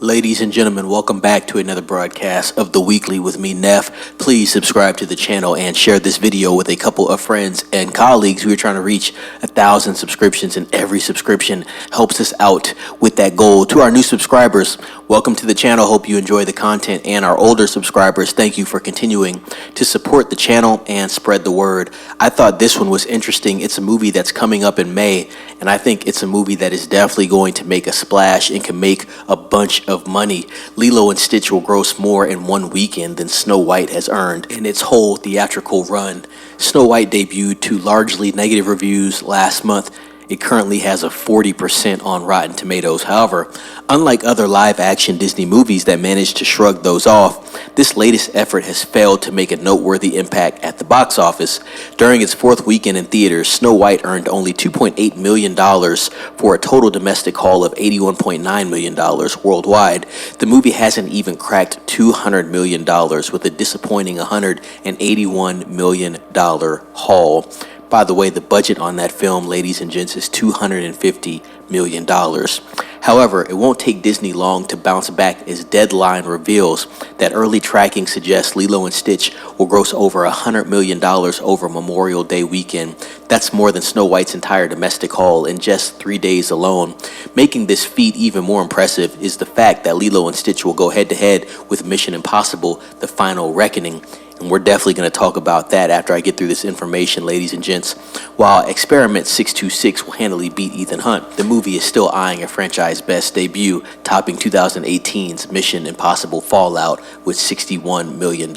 Ladies and gentlemen, welcome back to another broadcast of The Weekly with me, Neff. Please subscribe to the channel and share this video with a couple of friends and colleagues. We're trying to reach 1,000 subscriptions, and every subscription helps us out with that goal. To our new subscribers, welcome to the channel. Hope you enjoy the content. And our older subscribers, thank you for continuing to support the channel and spread the word. I thought this one was interesting. It's a movie that's coming up in May, and I think it's a movie that is definitely going to make a splash and can make a bunch of money. Lilo and Stitch will gross more in one weekend than Snow White has earned in its whole theatrical run. Snow White debuted to largely negative reviews last month. It currently has a 40% on Rotten Tomatoes. However, unlike other live-action Disney movies that managed to shrug those off, this latest effort has failed to make a noteworthy impact at the box office. During its fourth weekend in theaters, Snow White earned only $2.8 million for a total domestic haul of $81.9 million worldwide. The movie hasn't even cracked $200 million with a disappointing $181 million haul. By the way, the budget on that film, ladies and gents, is $250 million. However, it won't take Disney long to bounce back, as Deadline reveals that early tracking suggests Lilo and Stitch will gross over $100 million over Memorial Day weekend. That's more than Snow White's entire domestic haul in just 3 days alone. Making this feat even more impressive is the fact that Lilo and Stitch will go head-to-head with Mission Impossible: The Final Reckoning. And we're definitely going to talk about that after I get through this information, ladies and gents. While Experiment 626 will handily beat Ethan Hunt, the movie is still eyeing a franchise best debut, topping 2018's Mission Impossible Fallout with $61 million.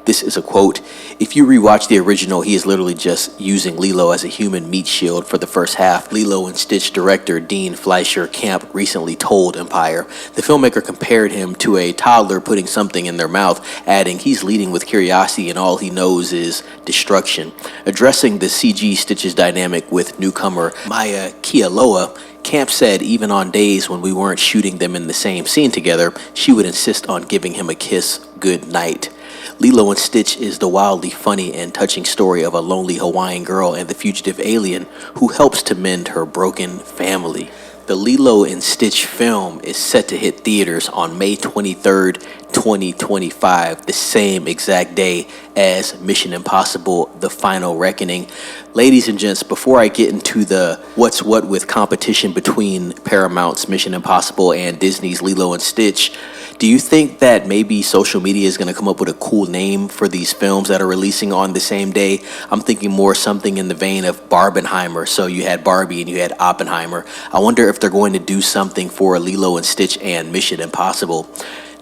This is a quote. If you rewatch the original, he is literally just using Lilo as a human meat shield for the first half. Lilo and Stitch director Dean Fleischer Camp recently told Empire. The filmmaker compared him to a toddler putting something in their mouth, adding, "He's leading with curiosity and all he knows is destruction." Addressing the CG Stitch's dynamic with newcomer Maya Kealoha, Camp said even on days when we weren't shooting them in the same scene together, she would insist on giving him a kiss good night. Lilo and Stitch is the wildly funny and touching story of a lonely Hawaiian girl and the fugitive alien who helps to mend her broken family. The Lilo and Stitch film is set to hit theaters on May 23rd, 2025, the same exact day as Mission Impossible: The Final Reckoning. Ladies and gents, before I get into the what's what with competition between Paramount's Mission Impossible and Disney's Lilo and Stitch, do you think that maybe social media is going to come up with a cool name for these films that are releasing on the same day? I'm thinking more something in the vein of Barbenheimer. So you had Barbie and you had Oppenheimer. I wonder if they're going to do something for Lilo and Stitch and Mission Impossible.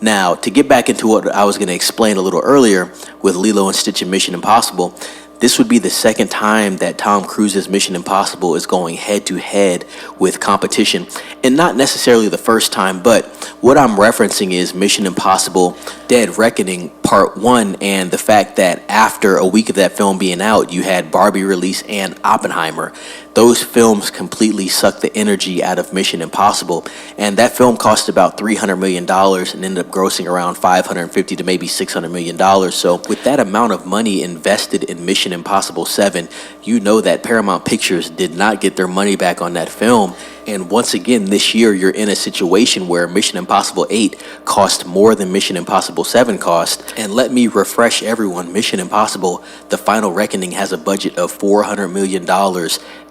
Now, to get back into what I was going to explain a little earlier with Lilo and Stitch and Mission Impossible, this would be the second time that Tom Cruise's Mission Impossible is going head-to-head with competition. And not necessarily the first time, but what I'm referencing is Mission Impossible: Dead Reckoning Part 1, and the fact that after a week of that film being out, you had Barbie release and Oppenheimer. Those films completely sucked the energy out of Mission Impossible, and that film cost about $300 million and ended up grossing around $550 to maybe $600 million. So with that amount of money invested in Mission Impossible 7, you know that Paramount Pictures did not get their money back on that film. And once again, this year, you're in a situation where Mission Impossible 8 cost more than Mission Impossible 7 cost. And let me refresh everyone, Mission Impossible: The Final Reckoning has a budget of $400 million.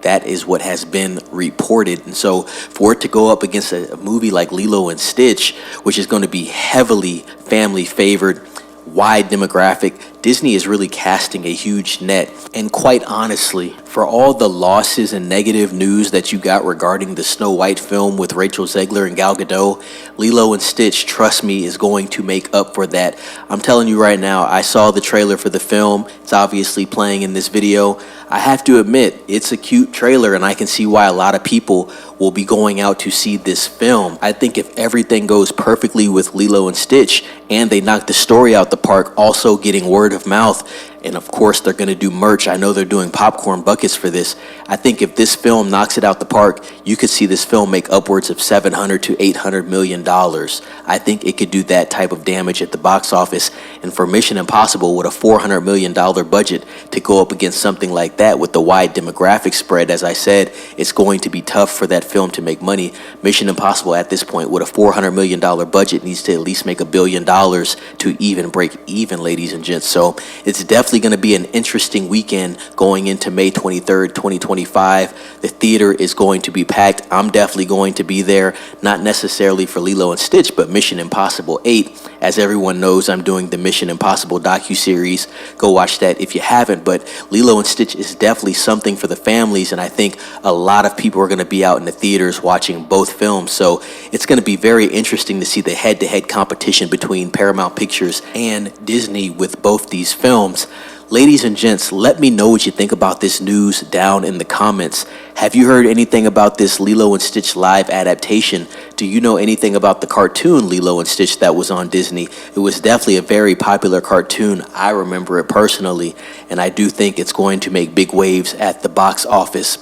That is what has been reported. And so for it to go up against a movie like Lilo and Stitch, which is going to be heavily family favored, wide demographic, Disney is really casting a huge net. And quite honestly, for all the losses and negative news that you got regarding the Snow White film with Rachel Zegler and Gal Gadot, Lilo and Stitch, trust me, is going to make up for that. I'm telling you right now, I saw the trailer for the film. It's obviously playing in this video. I have to admit, it's a cute trailer, and I can see why a lot of people will be going out to see this film. I think if everything goes perfectly with Lilo and Stitch and they knock the story out the park, also getting word of mouth and of course they're going to do merch. I know they're doing popcorn buckets for this. I think if this film knocks it out the park, you could see this film make upwards of $700 to $800 million. I think it could do that type of damage at the box office. And for Mission Impossible, with a $400 million budget, to go up against something like that with the wide demographic spread, as I said, it's going to be tough for that film to make money. Mission Impossible at this point, with a $400 million budget, needs to at least make $1 billion to even break even, ladies and gents. So it's definitely going to be an interesting weekend going into May 23rd, 2025. The theater is going to be packed. I'm definitely going to be there, not necessarily for Lilo and Stitch, but Mission Impossible 8. As everyone knows, I'm doing the Mission Impossible docuseries. Go watch that if you haven't. But Lilo and Stitch is definitely something for the families, and I think a lot of people are going to be out in the theaters watching both films. So it's going to be very interesting to see the head-to-head competition between Paramount Pictures and Disney with both these films. Ladies and gents, let me know what you think about this news down in the comments. Have you heard anything about this Lilo and Stitch live adaptation? Do you know anything about the cartoon Lilo and Stitch that was on Disney? It was definitely a very popular cartoon. I remember it personally, and I do think it's going to make big waves at the box office.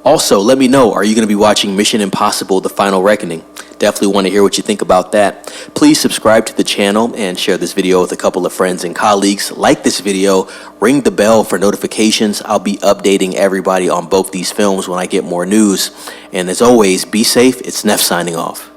Also, let me know, are you going to be watching Mission Impossible: The Final Reckoning? Definitely want to hear what you think about that. Please subscribe to the channel and share this video with a couple of friends and colleagues. Like this video, ring the bell for notifications. I'll be updating everybody on both these films when I get more news. And as always, be safe. It's Neff signing off.